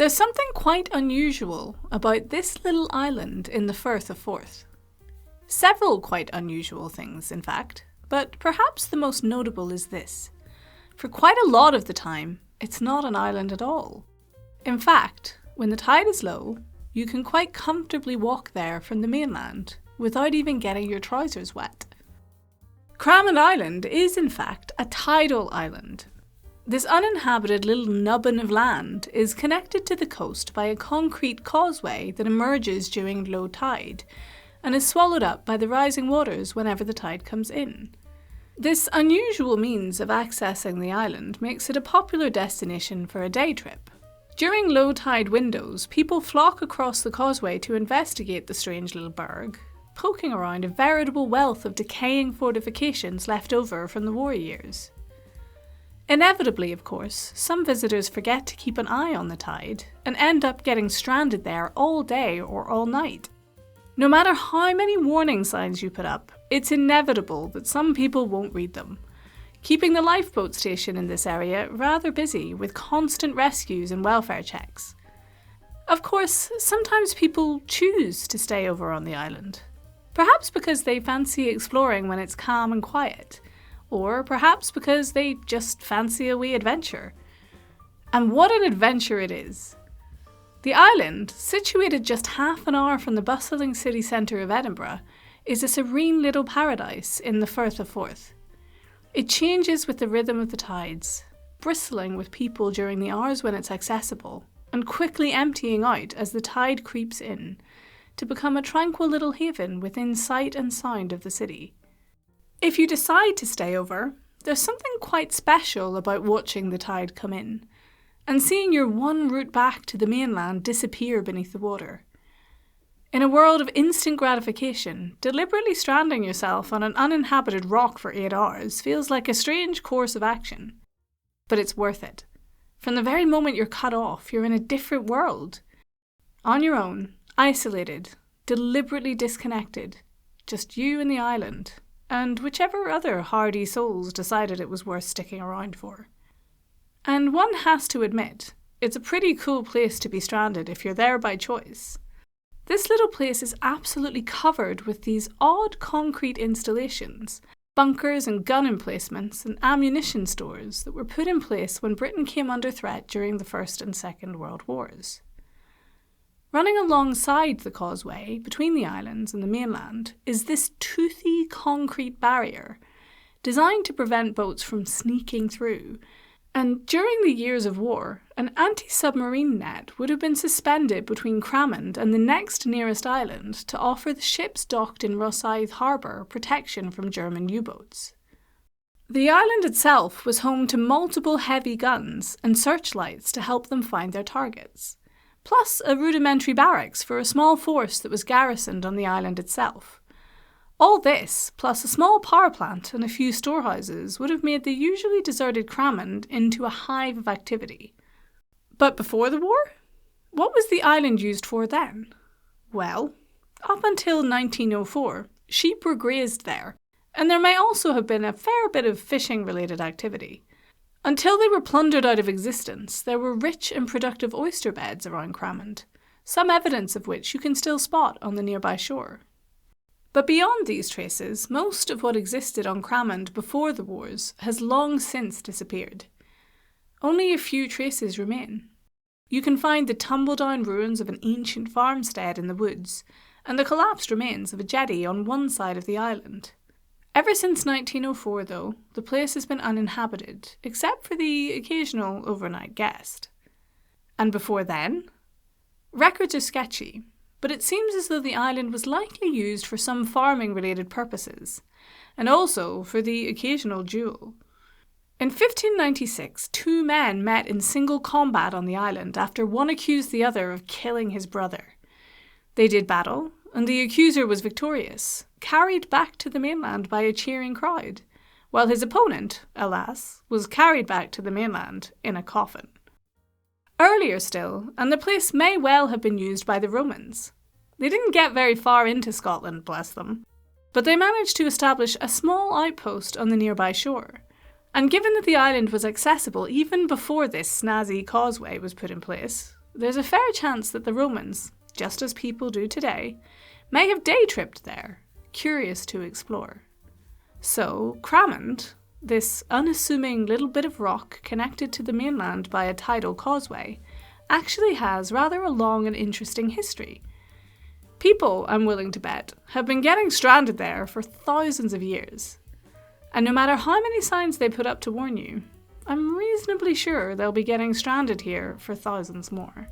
There's something quite unusual about this little island in the Firth of Forth. Several quite unusual things, in fact, but perhaps the most notable is this. For quite a lot of the time, it's not an island at all. In fact, when the tide is low, you can quite comfortably walk there from the mainland without even getting your trousers wet. Cramond Island is, in fact, a tidal island. This uninhabited little nubbin of land is connected to the coast by a concrete causeway that emerges during low tide and is swallowed up by the rising waters whenever the tide comes in. This unusual means of accessing the island makes it a popular destination for a day trip. During low tide windows, people flock across the causeway to investigate the strange little burg, poking around a veritable wealth of decaying fortifications left over from the war years. Inevitably, of course, some visitors forget to keep an eye on the tide and end up getting stranded there all day or all night. No matter how many warning signs you put up, it's inevitable that some people won't read them, keeping the lifeboat station in this area rather busy with constant rescues and welfare checks. Of course, sometimes people choose to stay over on the island, perhaps because they fancy exploring when it's calm and quiet, or perhaps because they just fancy a wee adventure. And what an adventure it is! The island, situated just half an hour from the bustling city centre of Edinburgh, is a serene little paradise in the Firth of Forth. It changes with the rhythm of the tides, bristling with people during the hours when it's accessible, and quickly emptying out as the tide creeps in, to become a tranquil little haven within sight and sound of the city. If you decide to stay over, there's something quite special about watching the tide come in, and seeing your one route back to the mainland disappear beneath the water. In a world of instant gratification, deliberately stranding yourself on an uninhabited rock for 8 hours feels like a strange course of action. But it's worth it. From the very moment you're cut off, you're in a different world. On your own, isolated, deliberately disconnected, just you and the island, and whichever other hardy souls decided it was worth sticking around for. And one has to admit, it's a pretty cool place to be stranded if you're there by choice. This little place is absolutely covered with these odd concrete installations, bunkers and gun emplacements and ammunition stores that were put in place when Britain came under threat during the First and Second World Wars. Running alongside the causeway between the islands and the mainland is this toothy concrete barrier designed to prevent boats from sneaking through, and during the years of war, an anti-submarine net would have been suspended between Cramond and the next nearest island to offer the ships docked in Rosyth Harbour protection from German U-boats. The island itself was home to multiple heavy guns and searchlights to help them find their targets, plus a rudimentary barracks for a small force that was garrisoned on the island itself. All this, plus a small power plant and a few storehouses, would have made the usually deserted Cramond into a hive of activity. But before the war? What was the island used for then? Well, up until 1904, sheep were grazed there, and there may also have been a fair bit of fishing-related activity. Until they were plundered out of existence, there were rich and productive oyster beds around Cramond, some evidence of which you can still spot on the nearby shore. But beyond these traces, most of what existed on Cramond before the wars has long since disappeared. Only a few traces remain. You can find the tumble-down ruins of an ancient farmstead in the woods, and the collapsed remains of a jetty on one side of the island. Ever since 1904, though, the place has been uninhabited, except for the occasional overnight guest. And before then? Records are sketchy, but it seems as though the island was likely used for some farming-related purposes, and also for the occasional duel. In 1596, 2 men met in single combat on the island after one accused the other of killing his brother. They did battle, and the accuser was victorious, carried back to the mainland by a cheering crowd, while his opponent, alas, was carried back to the mainland in a coffin. Earlier still, and the place may well have been used by the Romans. They didn't get very far into Scotland, bless them, but they managed to establish a small outpost on the nearby shore. And given that the island was accessible even before this snazzy causeway was put in place, there's a fair chance that the Romans, just as people do today, may have day-tripped there, curious to explore. So, Cramond, this unassuming little bit of rock connected to the mainland by a tidal causeway, actually has rather a long and interesting history. People, I'm willing to bet, have been getting stranded there for thousands of years. And no matter how many signs they put up to warn you, I'm reasonably sure they'll be getting stranded here for thousands more.